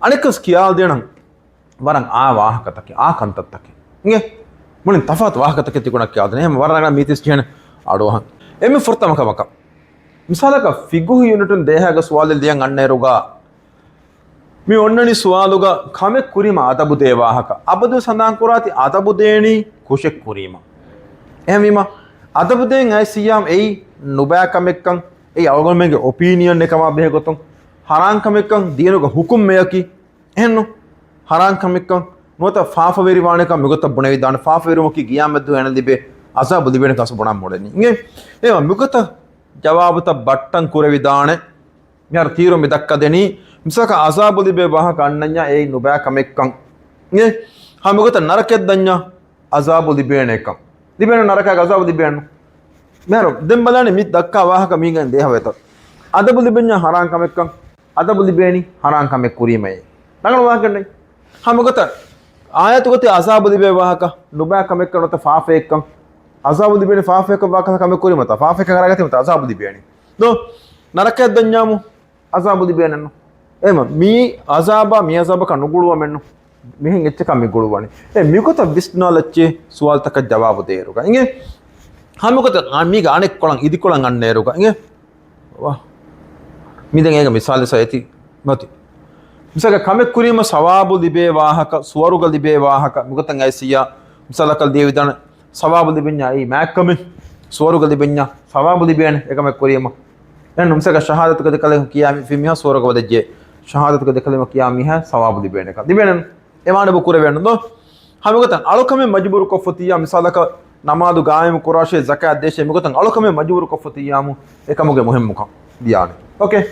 අනිකස් කියාල් දෙනන් වරන් ආවාහකතක ආකන්තත්තක ඉගේ මුලින් තෆාත් වාහකතක තිකුණක් කියාල් දෙන එහෙම වරන් මීතිස් කියන අඩෝහන් එමෙ ෆුර්තමකමක මිසාලක ෆිගු ಯೂನಿටුන් දේහග සුවාල් දියන් අන්නේරුගා මේ ඔන්නනි සුවාලුගා කමෙක් කුරීම අතබු දේවාහක අබදු සඳහන් කුරාති අතබු දේනි කුෂෙක් කුරීම එහෙමීම අතබු දෙන් අය සියම් එයි නුබෑ කමෙක්කන් ඒ අවගොල්මගේ ඔපීනියන් එකම බෙහෙ ගොතුන් හරාන් කමෙක්කන් දියනුග හුකුම් මෙයකි එහෙන්නු හරාන් කමෙක්කන් නොත ෆාෆවේරි වාණකම් මිගොත බුණේ දාන ෆාෆවේරුමකි ගියාමෙද්දු එන දිබේ අසබු දිබේන කස බුණම් මොඩෙනි ඉගේ ඒවා මිගොත ජවාබත බට්ටන් කුරවිදාන මෙහර තීරු මිදක්ක දෙනි මිසක අසබු දිබේ වහ කන්නඤ්ඤා ඒ නුබෑ කමෙක්කන් ඉගේ හමුගත නරකෙත් දඤ්ඤා අසබු දිබේන එකම් දිබේන නරකක අසබු දිබේන මෙහර දෙම් බලන්නේ මිත් දක්කා වාහක මීගෙන් දේහ වෙත අදබු දිබෙඤ්ඤා හරාන් කමෙක්කන් අදබු දිබේනි හරාන් කමෙක් කුරීමයි නගන වාහකන්නේ හමුගත ආයතුගත අසබු දිබේ වාහක නුබෑ කමෙක්කන් නොත ෆාෆේක්කන් අසබු දිබේන ෆාෆේක වාහක කමෙක් කුරීම ත ෆාෆේක කරගත්තේ මත අසබු දිබේනි දෝ නරකෙත් දඤ්ඤාමු අසබු දිබේනන්න එම මී අසබා මී අසබ කනුගුළුව මෙන්නු මෙහෙන් එච්ච කමි ගුළුවනේ ඒ මිකොත විස්නාලච්චේ සුවල් තක ජවාබ දෙරුක ඉගේ හමුගත මී ගානෙක් කොලන් ඉදි කොලන් අන්නේරුක ඉගේ වා මී දැන් ඒක මිසාල සයති මති මිසක කමෙක් කුරීම සවාබු දිබේ වාහක සුවරුග දිබේ වාහක මුගතන් ඇසියා මිසලකල් දිය විදන සවාබු දිබෙඤ්ඤා ඒ මෑක්කම සුවරුග දිබෙඤ්ඤා සවාබු දිබේන එකම කුරීම දැන් මිසක ශහාදතුක දෙකල කියාමි ෆිමියා සුවරුග වදජේ ශහාදතුක දෙකලම කියාමි හැ සවාබු දිබේන එක දිබේන එමාන බුකුර වෙන්නදෝ හමුගතන් අලකම මජබුරු කොෆතියා මිසලක නමාදු ගායම කුරාෂේ සකාත් දේශේ මුගතන් අලකම මජබුරු කොෆතියාමු එකමුගේ මුහිම්මුක දියානේ ඕකේ